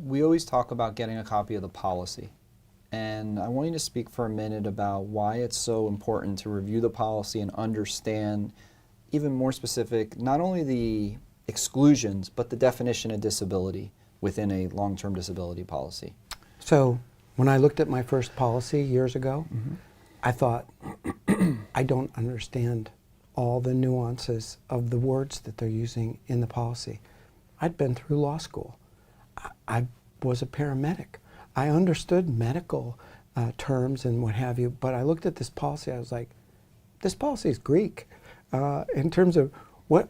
we always talk about getting a copy of the policy. And I want you to speak for a minute about why it's so important to review the policy and understand, even more specific, not only the exclusions, but the definition of disability within a long-term disability policy. So when I looked at my first policy years ago, I thought, I don't understand all the nuances of the words that they're using in the policy. I'd been through law school. I was a paramedic. I understood medical terms and what have you, but I looked at this policy, I was like, this policy is Greek in terms of what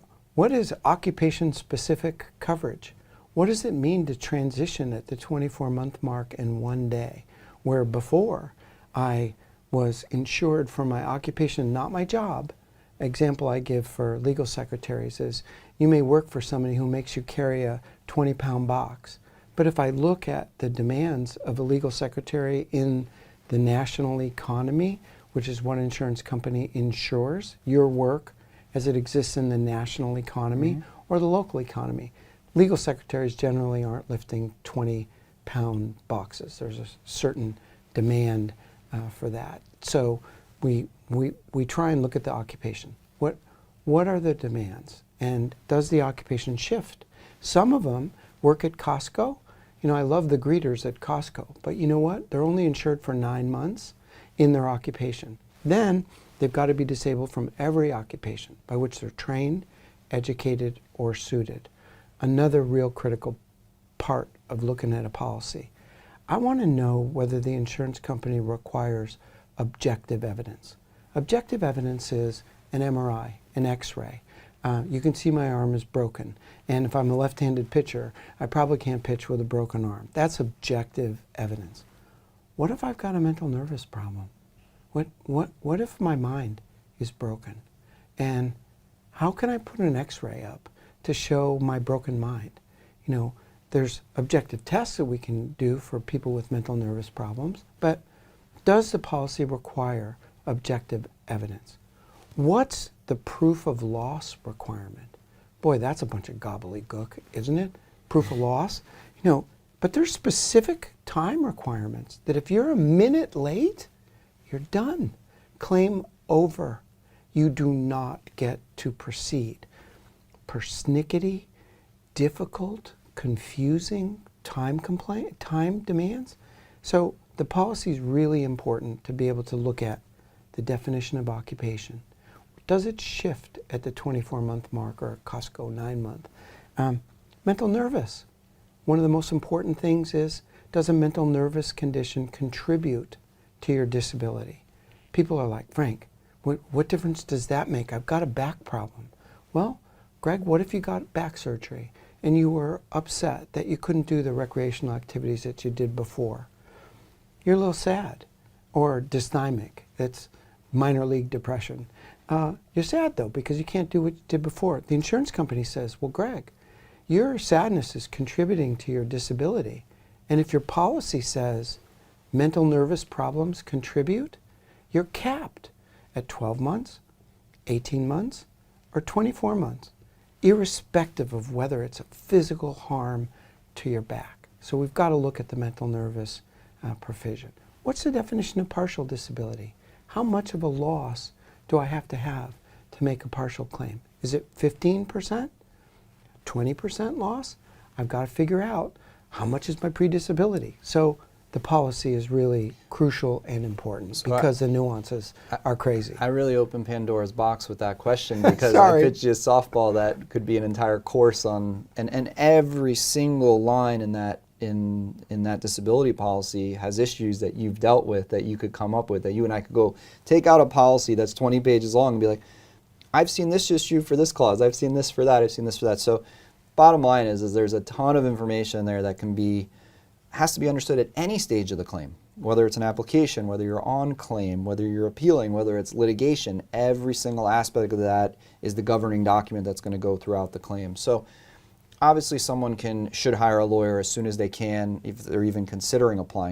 is occupation-specific coverage? What does it mean to transition at the 24-month mark in 1 day, where before I was insured for my occupation, not my job? Example I give for legal secretaries is you may work for somebody who makes you carry a 20-pound box. But if I look at the demands of a legal secretary in the national economy, which is what insurance company insures, your work as it exists in the national economy or the local economy. Legal secretaries generally aren't lifting 20-pound boxes. There's a certain demand for that. So we try and look at the occupation. What are the demands? And does the occupation shift? Some of them work at Costco. You know, I love the greeters at Costco, but you know what? They're only insured for 9 months in their occupation. Then they've got to be disabled from every occupation by which they're trained, educated, or suited. Another real critical part of looking at a policy. I want to know whether the insurance company requires objective evidence. Objective evidence is an MRI, an X-ray. You can see my arm is broken, and if I'm a left-handed pitcher, I probably can't pitch with a broken arm. That's objective evidence. What if I've got a mental nervous problem? What if my mind is broken? And how can I put an X-ray up to show my broken mind? You know, there's objective tests that we can do for people with mental nervous problems, but does the policy require objective evidence? What's the proof of loss requirement? Boy, that's a bunch of gobbledygook, isn't it? Proof of loss? You know, but there's specific time requirements that if you're a minute late, you're done. Claim over. You do not get to proceed. Persnickety, difficult, confusing time demands. So the policy is really important to be able to look at the definition of occupation. Does it shift at the 24-month mark or Costco 9-month? Mental nervous. One of the most important things is, does a mental nervous condition contribute to your disability? People are like, Frank, what difference does that make? I've got a back problem. Well, Greg, what if you got back surgery and you were upset that you couldn't do the recreational activities that you did before? You're a little sad. Or dysthymic, that's minor league depression. You're sad though because you can't do what you did before. The insurance company says, well, Greg, your sadness is contributing to your disability. And if your policy says mental nervous problems contribute, you're capped at 12 months, 18 months, or 24 months, irrespective of whether it's a physical harm to your back. So we've got to look at the mental nervous provision. What's the definition of partial disability? How much of a loss do I have to make a partial claim? Is it 15%? 20% loss? I've got to figure out how much is my pre-disability. So the policy is really crucial and important because the nuances are crazy. I really opened Pandora's box with that question because Sorry. I pitched you a softball that could be an entire course on, and every single line in that disability policy has issues that you've dealt with that you could come up with, that you and I could go take out a policy that's 20 pages long and be like, I've seen this issue for this clause, I've seen this for that, I've seen this for that. So bottom line is there's a ton of information there that has to be understood at any stage of the claim, whether it's an application, whether you're on claim, whether you're appealing, whether it's litigation. Every single aspect of that is the governing document that's going to go throughout the claim. So obviously someone should hire a lawyer as soon as they can if they're even considering applying